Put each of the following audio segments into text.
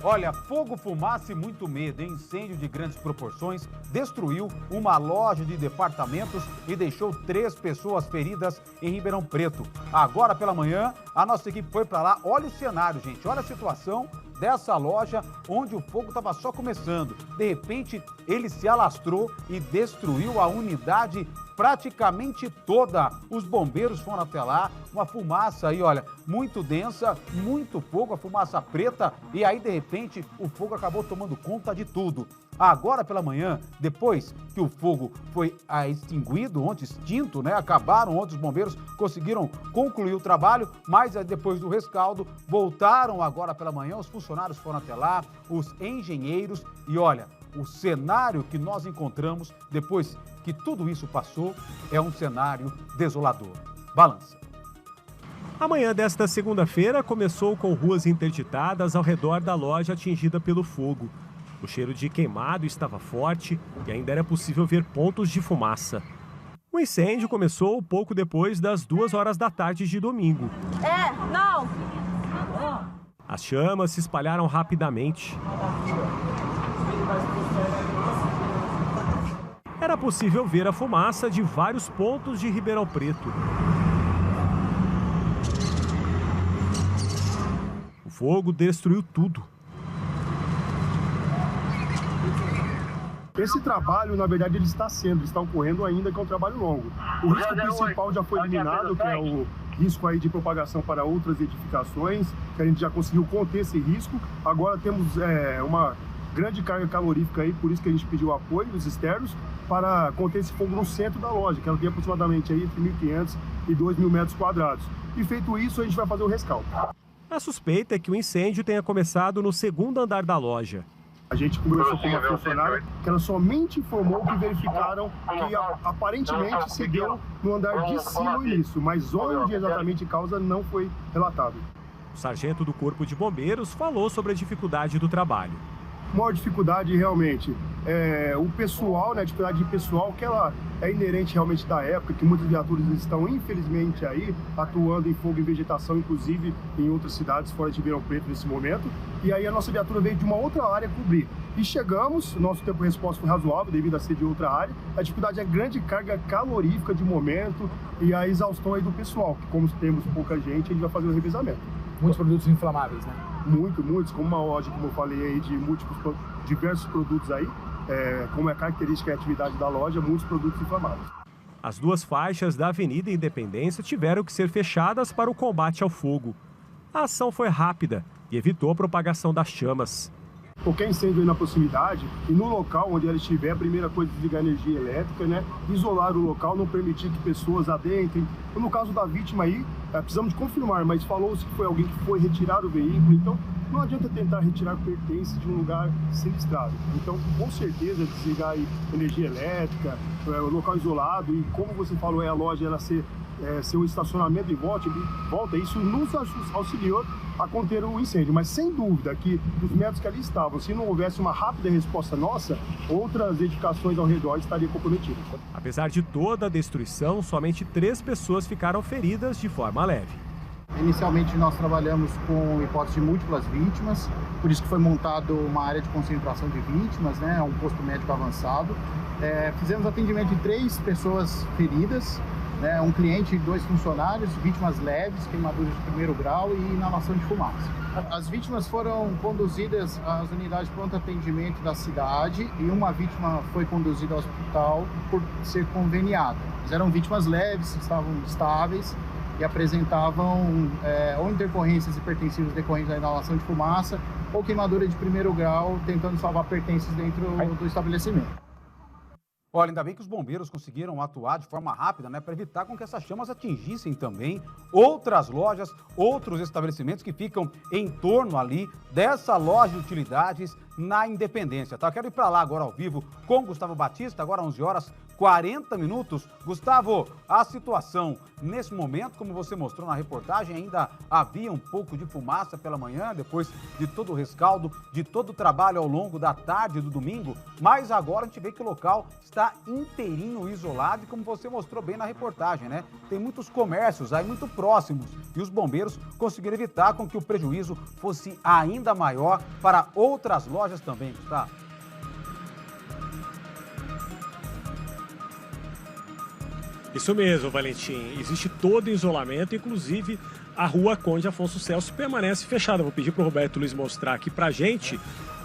Olha, fogo, fumaça e muito medo. Incêndio de grandes proporções destruiu uma loja de departamentos e deixou 3 pessoas feridas em Ribeirão Preto. Agora pela manhã, a nossa equipe foi para lá. Olha o cenário, gente. Olha a situação dessa loja onde o fogo estava só começando. De repente, ele se alastrou e destruiu a unidade praticamente toda. Os bombeiros foram até lá, uma fumaça aí, olha, muito densa, muito fogo, a fumaça preta, e aí de repente o fogo acabou tomando conta de tudo. Agora pela manhã, depois que o fogo foi extinguido, ontem extinto, né? Acabaram, ontem os bombeiros conseguiram concluir o trabalho, mas depois do rescaldo, voltaram agora pela manhã, os funcionários foram até lá, os engenheiros, e olha, o cenário que nós encontramos depois que tudo isso passou é um cenário desolador. Balança. A manhã desta segunda-feira começou com ruas interditadas ao redor da loja atingida pelo fogo. O cheiro de queimado estava forte e ainda era possível ver pontos de fumaça. O incêndio começou pouco depois das 2 horas da tarde de domingo. As chamas se espalharam rapidamente. Era possível ver a fumaça de vários pontos de Ribeirão Preto. O fogo destruiu tudo. Esse trabalho, na verdade, ele está ocorrendo ainda, que é um trabalho longo. O risco principal já foi eliminado, que é o risco aí de propagação para outras edificações, que a gente já conseguiu conter esse risco. Agora temos uma grande carga calorífica aí, por isso que a gente pediu apoio dos externos para conter esse fogo no centro da loja, que ela tem aproximadamente aí entre 1.500 e 2.000 metros quadrados. E feito isso, a gente vai fazer o rescaldo. A suspeita é que o incêndio tenha começado no 2º andar da loja. A gente conversou com uma funcionária que ela somente informou que verificaram que aparentemente se deu no andar de cima o início, mas onde exatamente causa não foi relatado. O sargento do Corpo de Bombeiros falou sobre a dificuldade do trabalho. A maior dificuldade realmente é o pessoal, né, a dificuldade de pessoal, que ela é inerente realmente da época, que muitas viaturas estão infelizmente aí atuando em fogo e vegetação, inclusive em outras cidades fora de Ribeirão Preto nesse momento. E aí a nossa viatura veio de uma outra área cobrir. E chegamos, o nosso tempo de resposta foi razoável devido a ser de outra área. A dificuldade é a grande carga calorífica de momento e a exaustão aí do pessoal, que como temos pouca gente, a gente vai fazer o revezamento. Muitos produtos inflamáveis, né? Muitos, como uma loja, como eu falei aí, de diversos produtos aí, como é característica e atividade da loja, muitos produtos inflamáveis. As 2 faixas da Avenida Independência tiveram que ser fechadas para o combate ao fogo. A ação foi rápida e evitou a propagação das chamas. Qualquer incêndio aí na proximidade e no local onde ela estiver, a primeira coisa é desligar a energia elétrica, né? Isolar o local, não permitir que pessoas adentrem. No caso da vítima aí, precisamos de confirmar, mas falou-se que foi alguém que foi retirar o veículo, então não adianta tentar retirar pertences de um lugar sinistrado. Então, com certeza, desligar aí energia elétrica, o local isolado e, como você falou, a loja ela ser um estacionamento em volta, isso nos auxiliou a conter o incêndio, mas sem dúvida que os metros que ali estavam, se não houvesse uma rápida resposta nossa, outras edificações ao redor estariam comprometidas. Apesar de toda a destruição, somente 3 pessoas ficaram feridas de forma leve. Inicialmente nós trabalhamos com hipótese de múltiplas vítimas, por isso que foi montado uma área de concentração de vítimas, né, um posto médico avançado. Fizemos atendimento de 3 pessoas feridas, né, um cliente e 2 funcionários, vítimas leves, queimaduras de 1º grau e inalação de fumaça. As vítimas foram conduzidas às unidades de pronto atendimento da cidade e uma vítima foi conduzida ao hospital por ser conveniada. Mas eram vítimas leves, estavam estáveis e apresentavam ou intercorrências hipertensivas decorrentes da inalação de fumaça ou queimadura de 1º grau, tentando salvar pertences dentro do estabelecimento. Olha, ainda bem que os bombeiros conseguiram atuar de forma rápida, né, para evitar com que essas chamas atingissem também outras lojas, outros estabelecimentos que ficam em torno ali dessa loja de utilidades na Independência, tá? Eu quero ir para lá agora ao vivo com Gustavo Batista, agora 11 horas 40 minutos. Gustavo, a situação nesse momento, como você mostrou na reportagem, ainda havia um pouco de fumaça pela manhã, depois de todo o rescaldo, de todo o trabalho ao longo da tarde do domingo, mas agora a gente vê que o local está inteirinho isolado e como você mostrou bem na reportagem, né? Tem muitos comércios aí muito próximos e os bombeiros conseguiram evitar com que o prejuízo fosse ainda maior para outras lojas também, Gustavo. Isso mesmo, Valentim. Existe todo isolamento, inclusive a rua Conde Afonso Celso permanece fechada. Vou pedir para o Roberto Luiz mostrar aqui para a gente.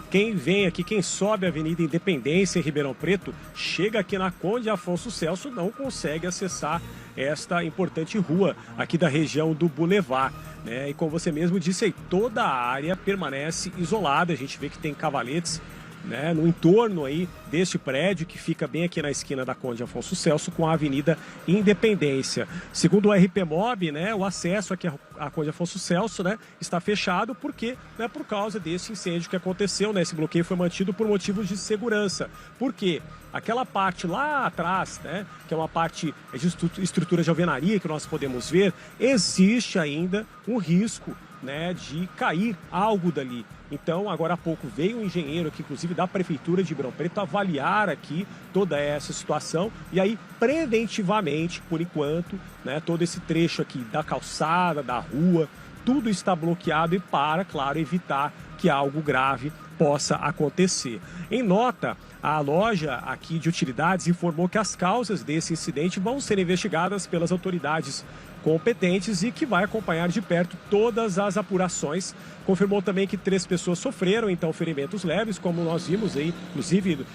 Quem vem aqui, quem sobe a Avenida Independência em Ribeirão Preto, chega aqui na Conde Afonso Celso, não consegue acessar esta importante rua aqui da região do Boulevard, né? E como você mesmo disse, aí, toda a área permanece isolada. A gente vê que tem cavaletes, né, no entorno aí deste prédio que fica bem aqui na esquina da Conde Afonso Celso com a Avenida Independência. Segundo o RPMob, né, o acesso aqui à Conde Afonso Celso, né, está fechado porque, né, por causa desse incêndio que aconteceu, né, esse bloqueio foi mantido por motivos de segurança. Por quê? Aquela parte lá atrás, né, que é uma parte de estrutura de alvenaria que nós podemos ver, existe ainda um risco, né, de cair algo dali. Então, agora há pouco veio um engenheiro aqui, inclusive da Prefeitura de Ribeirão Preto, avaliar aqui toda essa situação e aí, preventivamente, por enquanto, né, todo esse trecho aqui da calçada, da rua, tudo está bloqueado e para, claro, evitar que algo grave possa acontecer. Em nota, a loja aqui de utilidades informou que as causas desse incidente vão ser investigadas pelas autoridades competentes e que vai acompanhar de perto todas as apurações. Confirmou também que 3 pessoas sofreram, então, ferimentos leves, como nós vimos aí, inclusive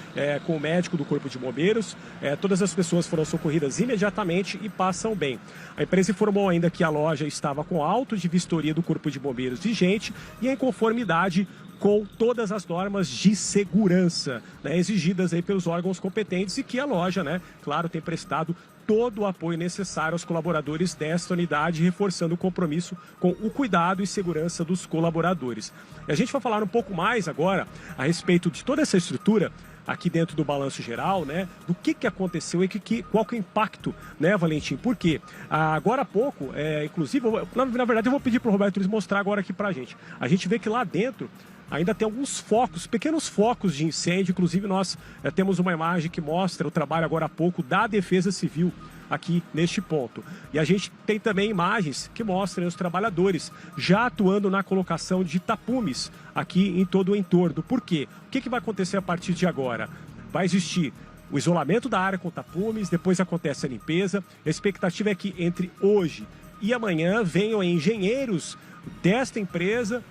com o médico do Corpo de Bombeiros. Todas as pessoas foram socorridas imediatamente e passam bem. A empresa informou ainda que a loja estava com auto de vistoria do Corpo de Bombeiros vigente e em conformidade com todas as normas de segurança, né, exigidas aí pelos órgãos competentes e que a loja, né, claro, tem prestado todo o apoio necessário aos colaboradores desta unidade, reforçando o compromisso com o cuidado e segurança dos colaboradores. E a gente vai falar um pouco mais agora a respeito de toda essa estrutura aqui dentro do balanço geral, né, do que aconteceu e qual que é o impacto, né, Valentim? Por quê? Agora há pouco, inclusive, na verdade eu vou pedir para o Roberto Luiz mostrar agora aqui para a gente. A gente vê que lá dentro ainda tem alguns focos, pequenos focos de incêndio. Inclusive nós temos uma imagem que mostra o trabalho agora há pouco da Defesa Civil aqui neste ponto. E a gente tem também imagens que mostram os trabalhadores já atuando na colocação de tapumes aqui em todo o entorno. Por quê? O que vai acontecer a partir de agora? Vai existir o isolamento da área com tapumes, depois acontece a limpeza. A expectativa é que entre hoje e amanhã venham engenheiros desta empresa,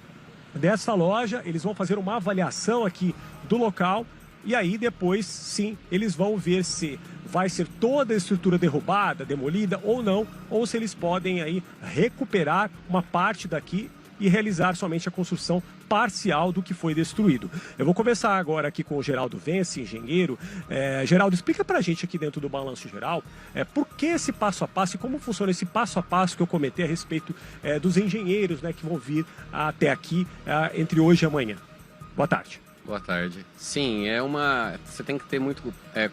dessa loja, eles vão fazer uma avaliação aqui do local e aí depois, sim, eles vão ver se vai ser toda a estrutura derrubada, demolida ou não, ou se eles podem aí recuperar uma parte daqui e realizar somente a construção parcial do que foi destruído. Eu vou começar agora aqui com o Geraldo Vence, engenheiro. Geraldo, explica pra gente aqui dentro do balanço geral por que esse passo a passo e como funciona esse passo a passo que eu comentei a respeito dos engenheiros, né, que vão vir até aqui entre hoje e amanhã. Boa tarde. Boa tarde. Sim, você tem que ter muito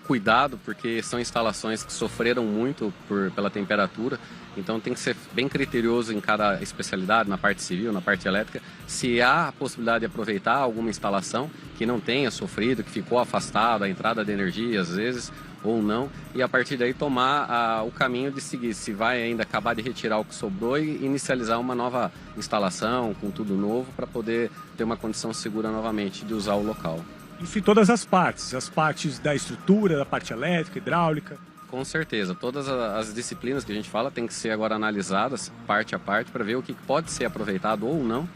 cuidado, porque são instalações que sofreram muito pela temperatura, então tem que ser bem criterioso em cada especialidade, na parte civil, na parte elétrica, se há a possibilidade de aproveitar alguma instalação que não tenha sofrido, que ficou afastada, a entrada de energia às vezes, ou não, e a partir daí tomar o caminho de seguir, se vai ainda acabar de retirar o que sobrou e inicializar uma nova instalação com tudo novo para poder ter uma condição segura novamente de usar o local. Isso em todas as partes da estrutura, da parte elétrica, hidráulica? Com certeza, todas as disciplinas que a gente fala tem que ser agora analisadas parte a parte para ver o que pode ser aproveitado ou não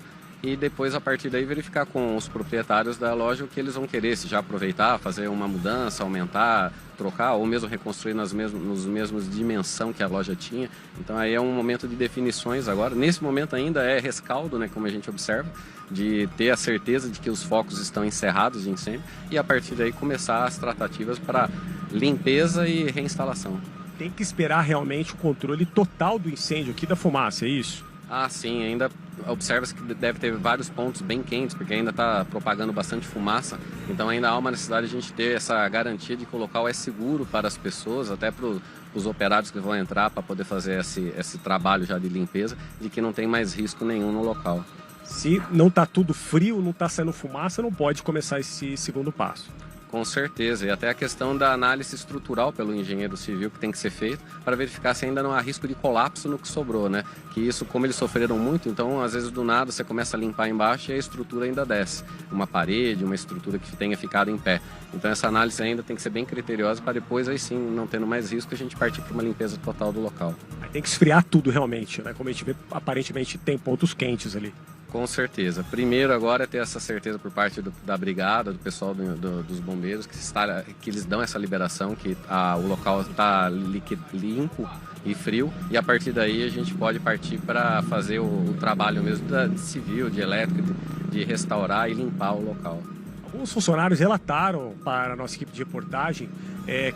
e depois a partir daí verificar com os proprietários da loja o que eles vão querer, se já aproveitar, fazer uma mudança, aumentar, trocar ou mesmo reconstruir nos mesmos dimensão que a loja tinha. Então aí é um momento de definições agora. Nesse momento ainda é rescaldo, né, como a gente observa, de ter a certeza de que os focos estão encerrados de incêndio e a partir daí começar as tratativas para limpeza e reinstalação. Tem que esperar realmente o controle total do incêndio aqui da fumaça, é isso? Ah, sim, ainda observa-se que deve ter vários pontos bem quentes, porque ainda está propagando bastante fumaça, então ainda há uma necessidade de a gente ter essa garantia de que o local é seguro para as pessoas, até para os operários que vão entrar para poder fazer esse trabalho já de limpeza, de que não tem mais risco nenhum no local. Se não está tudo frio, não está saindo fumaça, não pode começar esse segundo passo. Com certeza, e até a questão da análise estrutural pelo engenheiro civil que tem que ser feito para verificar se ainda não há risco de colapso no que sobrou, né? Que isso, como eles sofreram muito, então às vezes do nada você começa a limpar embaixo e a estrutura ainda desce. Uma parede, uma estrutura que tenha ficado em pé. Então essa análise ainda tem que ser bem criteriosa para depois aí sim, não tendo mais risco, a gente partir para uma limpeza total do local. Aí tem que esfriar tudo realmente, né? Como a gente vê, aparentemente tem pontos quentes ali. Com certeza. Primeiro agora é ter essa certeza por parte da brigada, do pessoal dos bombeiros, que eles dão essa liberação, que o local está limpo e frio, e a partir daí a gente pode partir para fazer o trabalho mesmo de civil, de elétrico, de restaurar e limpar o local. Alguns funcionários relataram para a nossa equipe de reportagem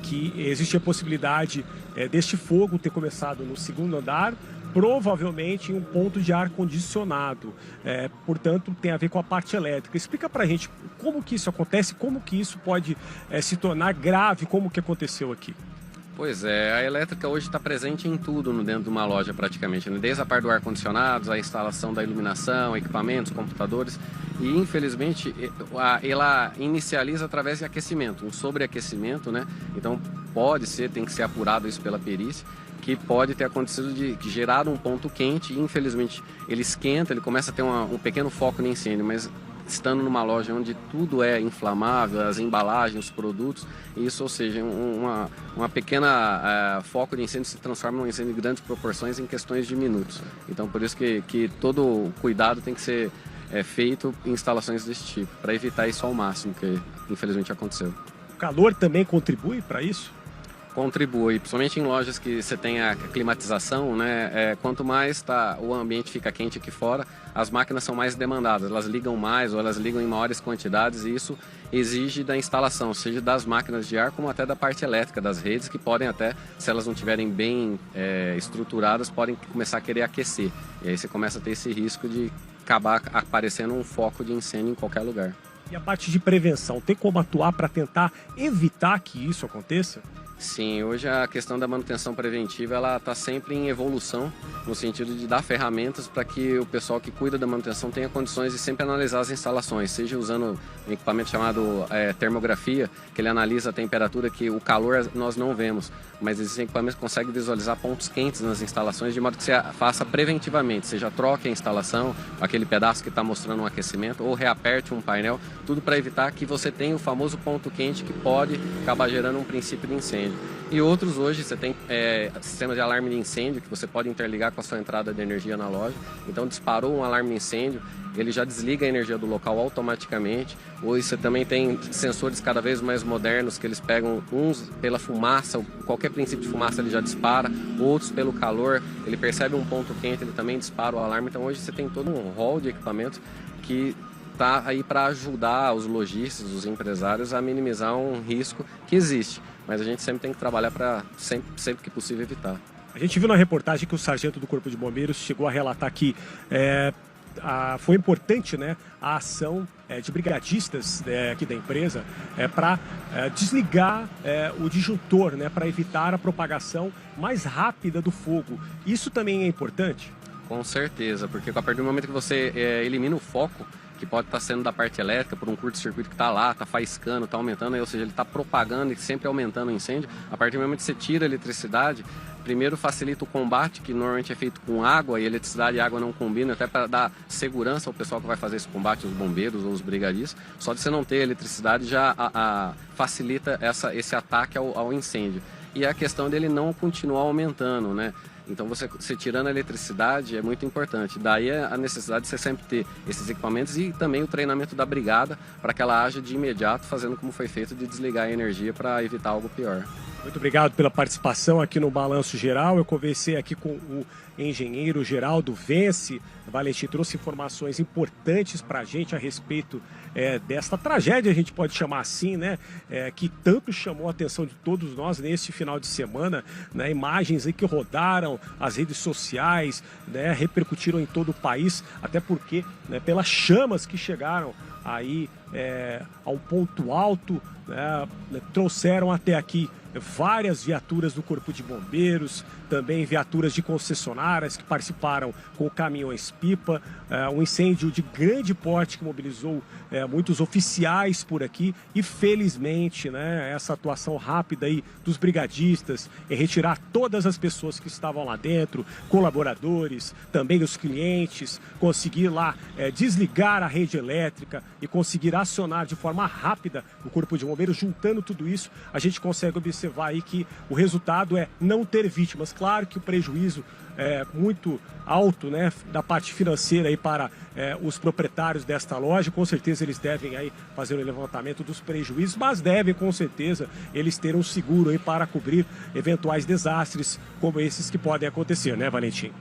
que existe a possibilidade deste fogo ter começado no segundo andar, provavelmente em um ponto de ar-condicionado, portanto tem a ver com a parte elétrica. Explica pra gente como que isso acontece, como que isso pode se tornar grave, como que aconteceu aqui. Pois é, a elétrica hoje está presente em tudo dentro de uma loja praticamente, né? Desde a parte do ar-condicionado, a instalação da iluminação, equipamentos, computadores, e infelizmente ela inicializa através de aquecimento, um sobreaquecimento, né? Então tem que ser apurado isso pela perícia, que pode ter acontecido de gerar um ponto quente e infelizmente ele esquenta, ele começa a ter um pequeno foco de incêndio, mas estando numa loja onde tudo é inflamável, as embalagens, os produtos, isso, ou seja, uma pequena foco de incêndio se transforma num incêndio de grandes proporções em questões de minutos. Então por isso que todo o cuidado tem que ser feito em instalações desse tipo, para evitar isso ao máximo, que infelizmente aconteceu. O calor também contribui para isso? Contribui, principalmente em lojas que você tem a climatização, né? Quanto mais o ambiente fica quente aqui fora, as máquinas são mais demandadas, elas ligam mais ou elas ligam em maiores quantidades e isso exige da instalação, seja das máquinas de ar como até da parte elétrica das redes, que podem até, se elas não estiverem bem estruturadas, podem começar a querer aquecer. E aí você começa a ter esse risco de acabar aparecendo um foco de incêndio em qualquer lugar. E a parte de prevenção, tem como atuar para tentar evitar que isso aconteça? Sim, hoje a questão da manutenção preventiva ela está sempre em evolução, no sentido de dar ferramentas para que o pessoal que cuida da manutenção tenha condições de sempre analisar as instalações, seja usando um equipamento chamado termografia, que ele analisa a temperatura, que o calor nós não vemos, mas existem equipamentos que conseguem visualizar pontos quentes nas instalações, de modo que você faça preventivamente, seja troque a instalação, aquele pedaço que está mostrando um aquecimento, ou reaperte um painel, tudo para evitar que você tenha o famoso ponto quente que pode acabar gerando um princípio de incêndio. E outros hoje você tem sistemas de alarme de incêndio que você pode interligar com a sua entrada de energia na loja. Então disparou um alarme de incêndio, ele já desliga a energia do local automaticamente. Hoje você também tem sensores cada vez mais modernos que eles pegam uns pela fumaça, qualquer princípio de fumaça ele já dispara, outros pelo calor, ele percebe um ponto quente, ele também dispara o alarme. Então hoje você tem todo um rol de equipamentos que está aí para ajudar os lojistas, os empresários a minimizar um risco que existe. Mas a gente sempre tem que trabalhar para sempre que possível evitar. A gente viu na reportagem que o sargento do Corpo de Bombeiros chegou a relatar que foi importante, né, a ação de brigadistas aqui da empresa para desligar o disjuntor, né, para evitar a propagação mais rápida do fogo. Isso também é importante? Com certeza, porque a partir do momento que você elimina o foco, que pode estar sendo da parte elétrica, por um curto-circuito que está lá, está faiscando, está aumentando, ou seja, ele está propagando e sempre aumentando o incêndio. A partir do momento que você tira a eletricidade, primeiro facilita o combate, que normalmente é feito com água, e eletricidade e água não combinam, até para dar segurança ao pessoal que vai fazer esse combate, os bombeiros ou os brigadistas. Só de você não ter eletricidade já facilita esse ataque ao incêndio. E a questão dele não continuar aumentando, né? Então você tirando a eletricidade é muito importante. Daí a necessidade de você sempre ter esses equipamentos e também o treinamento da brigada para que ela haja de imediato, fazendo como foi feito, de desligar a energia para evitar algo pior. Muito obrigado pela participação aqui no Balanço Geral. Eu conversei aqui com o engenheiro Geraldo Vence. Valentim trouxe informações importantes para a gente a respeito desta tragédia, a gente pode chamar assim, né? Que tanto chamou a atenção de todos nós neste final de semana, né? Imagens aí que rodaram lotaram as redes sociais, né, repercutiram em todo o país, até porque, né, pelas chamas que chegaram aí a um ponto alto, né, trouxeram até aqui várias viaturas do Corpo de Bombeiros, também viaturas de concessionárias que participaram com caminhões-pipa, um incêndio de grande porte que mobilizou muitos oficiais por aqui e, felizmente, né, essa atuação rápida aí dos brigadistas em retirar todas as pessoas que estavam lá dentro, colaboradores, também os clientes, conseguir lá desligar a rede elétrica e conseguir acionar de forma rápida o Corpo de Bombeiros. Juntando tudo isso, a gente consegue observar aí que o resultado é não ter vítimas. Claro que o prejuízo é muito alto, né, da parte financeira aí para os proprietários desta loja. Com certeza eles devem aí fazer o levantamento dos prejuízos, mas devem com certeza eles ter um seguro aí para cobrir eventuais desastres como esses que podem acontecer, né, Valentim?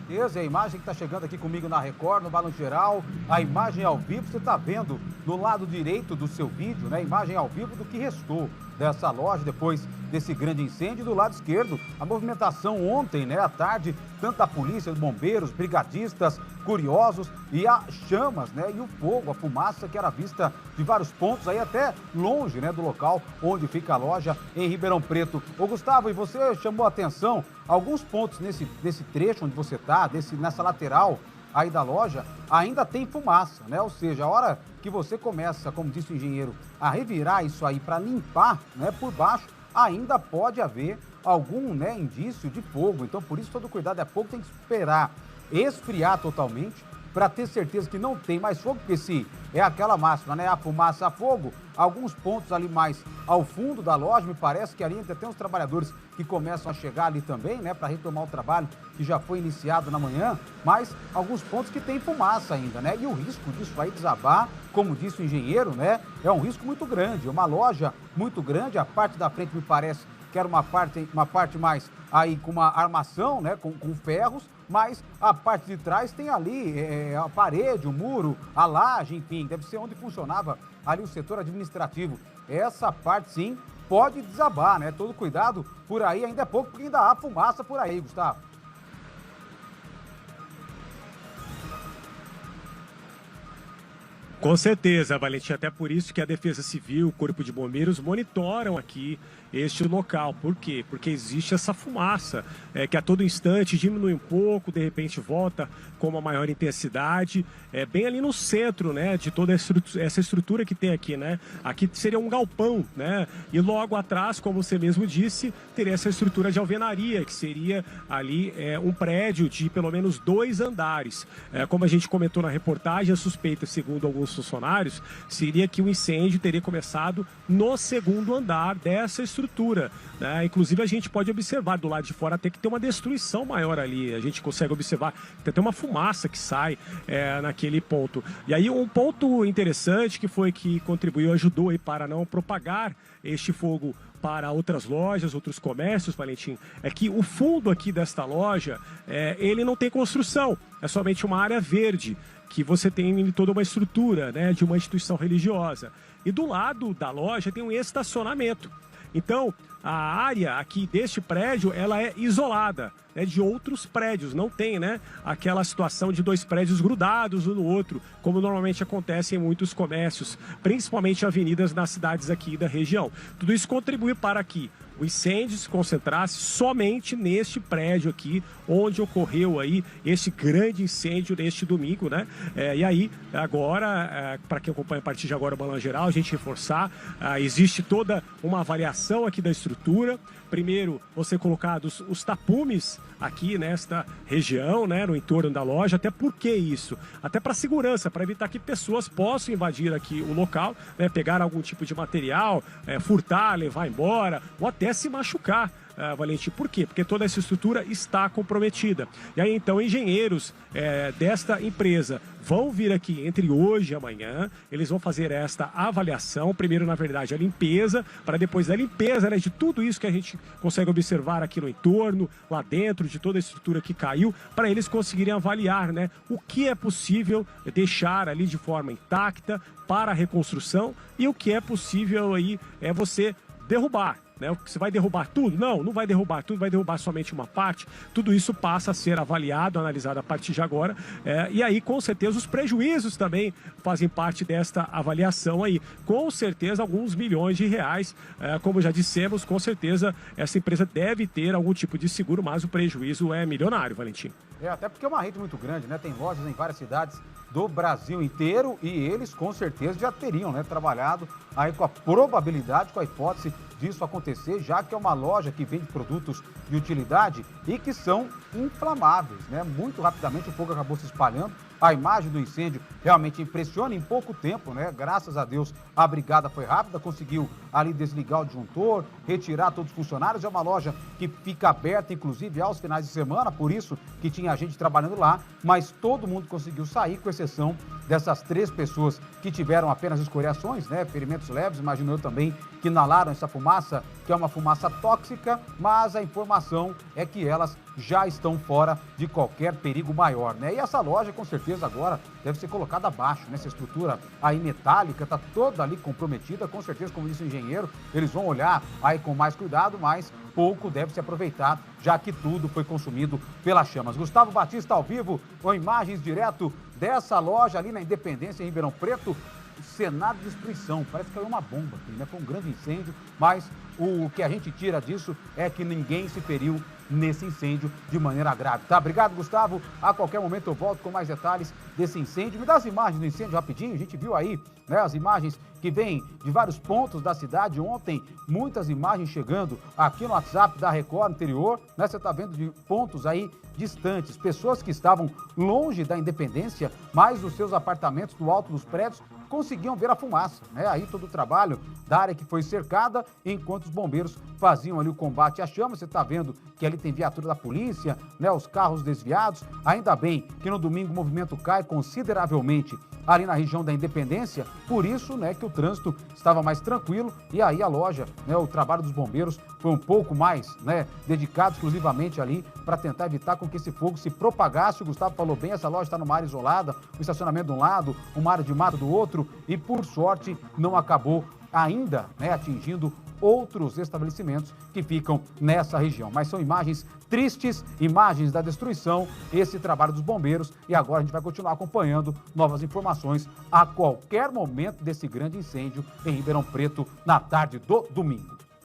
A imagem que está chegando aqui comigo na Record, no Balanço Geral, a imagem ao vivo, você está vendo do lado direito do seu vídeo, né? Imagem ao vivo do que restou dessa loja depois desse grande incêndio. Do lado esquerdo, a movimentação ontem, né, à tarde, tanto a polícia, os bombeiros, brigadistas, curiosos e as chamas, né, e o fogo, a fumaça que era vista de vários pontos aí até longe, né, do local onde fica a loja em Ribeirão Preto. Ô Gustavo, e você chamou a atenção, alguns pontos nesse trecho onde você está, nessa lateral aí da loja, ainda tem fumaça, né? Ou seja, a hora que você começa, como disse o engenheiro, a revirar isso aí para limpar, né, por baixo, ainda pode haver algum, né, indício de fogo. Então, por isso, todo cuidado é pouco, tem que esperar esfriar totalmente para ter certeza que não tem mais fogo, porque se é aquela máxima, né, a fumaça, a fogo, alguns pontos ali mais ao fundo da loja, me parece que ali ainda tem uns trabalhadores que começam a chegar ali também, né, para retomar o trabalho que já foi iniciado na manhã, mas alguns pontos que tem fumaça ainda, né, e o risco disso aí desabar, como disse o engenheiro, né, é um risco muito grande, uma loja muito grande, a parte da frente me parece que era uma parte mais aí com uma armação, né, com ferros, mas a parte de trás tem ali a parede, o muro, a laje, enfim, deve ser onde funcionava ali o setor administrativo. Essa parte, sim, pode desabar, né? Todo cuidado por aí, ainda é pouco, porque ainda há fumaça por aí, Gustavo. Com certeza, Valentim, até por isso que a Defesa Civil, o Corpo de Bombeiros monitoram aqui este local. Por quê? Porque existe essa fumaça que a todo instante diminui um pouco, de repente volta com uma maior intensidade, bem ali no centro, né, de toda essa estrutura que tem aqui, né? Aqui seria um galpão, né? E logo atrás, como você mesmo disse, teria essa estrutura de alvenaria, que seria ali um prédio de pelo menos 2 andares. Como a gente comentou na reportagem, a suspeita, segundo alguns funcionários, seria que o incêndio teria começado no 2º andar dessa estrutura, né? Inclusive a gente pode observar do lado de fora até que tem uma destruição maior ali, a gente consegue observar, tem até uma fumaça que sai naquele ponto. E aí um ponto interessante que foi que contribuiu, ajudou aí para não propagar este fogo para outras lojas, outros comércios, Valentim, é que o fundo aqui desta loja, ele não tem construção, é somente uma área verde, que você tem toda uma estrutura, né, de uma instituição religiosa. E do lado da loja tem um estacionamento. Então, a área aqui deste prédio, ela é isolada, né, de outros prédios. Não tem, né, aquela situação de 2 prédios grudados um no outro, como normalmente acontece em muitos comércios, principalmente avenidas nas cidades aqui da região. Tudo isso contribui para que o incêndio se concentrasse somente neste prédio aqui, onde ocorreu aí esse grande incêndio neste domingo, né? E aí, agora, para quem acompanha a partir de agora o Balanço Geral, a gente reforçar, existe toda uma avaliação aqui da estrutura. Primeiro, vão ser colocados os tapumes aqui nesta região, né, no entorno da loja. Até por que isso? Até para segurança, para evitar que pessoas possam invadir aqui o local, né, pegar algum tipo de material, furtar, levar embora, ou até se machucar. Valentim, por quê? Porque toda essa estrutura está comprometida. E aí, então, engenheiros desta empresa vão vir aqui entre hoje e amanhã, eles vão fazer esta avaliação, primeiro, na verdade, a limpeza, para depois da limpeza, né, de tudo isso que a gente consegue observar aqui no entorno, lá dentro, de toda a estrutura que caiu, para eles conseguirem avaliar, né, o que é possível deixar ali de forma intacta para a reconstrução e o que é possível aí você derrubar. né? Você vai derrubar tudo? Não, não vai derrubar tudo, vai derrubar somente uma parte. Tudo isso passa a ser avaliado, analisado a partir de agora. E aí, com certeza, os prejuízos também fazem parte desta avaliação aí. Com certeza, alguns milhões de reais. Como já dissemos, com certeza, essa empresa deve ter algum tipo de seguro, mas o prejuízo é milionário, Valentim. Até porque é uma rede muito grande, né? Tem lojas em várias cidades do Brasil inteiro e eles com certeza já teriam, né, trabalhado aí com a probabilidade, com a hipótese disso acontecer, já que é uma loja que vende produtos de utilidade e que são inflamáveis, né? Muito rapidamente o fogo acabou se espalhando. A imagem do incêndio realmente impressiona em pouco tempo, né? Graças a Deus a brigada foi rápida, conseguiu ali desligar o disjuntor, retirar todos os funcionários. É uma loja que fica aberta, inclusive, aos finais de semana, por isso que tinha gente trabalhando lá, mas todo mundo conseguiu sair, com exceção dessas 3 pessoas que tiveram apenas escoriações, né? Ferimentos leves, imagino eu também, que inalaram essa fumaça, que é uma fumaça tóxica, mas a informação é que elas já estão fora de qualquer perigo maior, né? E essa loja, com certeza, agora deve ser colocada abaixo, né? Essa estrutura aí metálica está toda ali comprometida, com certeza, como disse o engenheiro, eles vão olhar aí com mais cuidado, mas pouco deve se aproveitar, já que tudo foi consumido pelas chamas. Gustavo Batista ao vivo, com imagens direto dessa loja ali na Independência, em Ribeirão Preto. Cenário de destruição, parece que caiu uma bomba aqui, né? Foi um grande incêndio, mas o que a gente tira disso é que ninguém se feriu nesse incêndio de maneira grave, tá? Obrigado, Gustavo. A qualquer momento eu volto com mais detalhes desse incêndio. Me dá as imagens do incêndio rapidinho, a gente viu aí, né, as imagens que vêm de vários pontos da cidade. Ontem, muitas imagens chegando aqui no WhatsApp da Record anterior, né? Você tá vendo de pontos aí distantes, pessoas que estavam longe da Independência, mas nos seus apartamentos do alto dos prédios conseguiam ver a fumaça, né? Aí todo o trabalho da área que foi cercada, enquanto os bombeiros faziam ali o combate às chamas. Você está vendo que ali tem viatura da polícia, né? Os carros desviados. Ainda bem que no domingo o movimento cai consideravelmente ali na região da Independência, por isso, né, que o trânsito estava mais tranquilo e aí a loja, né, o trabalho dos bombeiros foi um pouco mais, né, dedicado exclusivamente ali para tentar evitar com que esse fogo se propagasse. O Gustavo falou bem, essa loja está numa área isolada, o estacionamento de um lado, uma área de mato do outro e, por sorte, não acabou ainda, né, atingindo outros estabelecimentos que ficam nessa região. Mas são imagens tristes, imagens da destruição, esse trabalho dos bombeiros, e agora a gente vai continuar acompanhando novas informações a qualquer momento desse grande incêndio em Ribeirão Preto na tarde do domingo.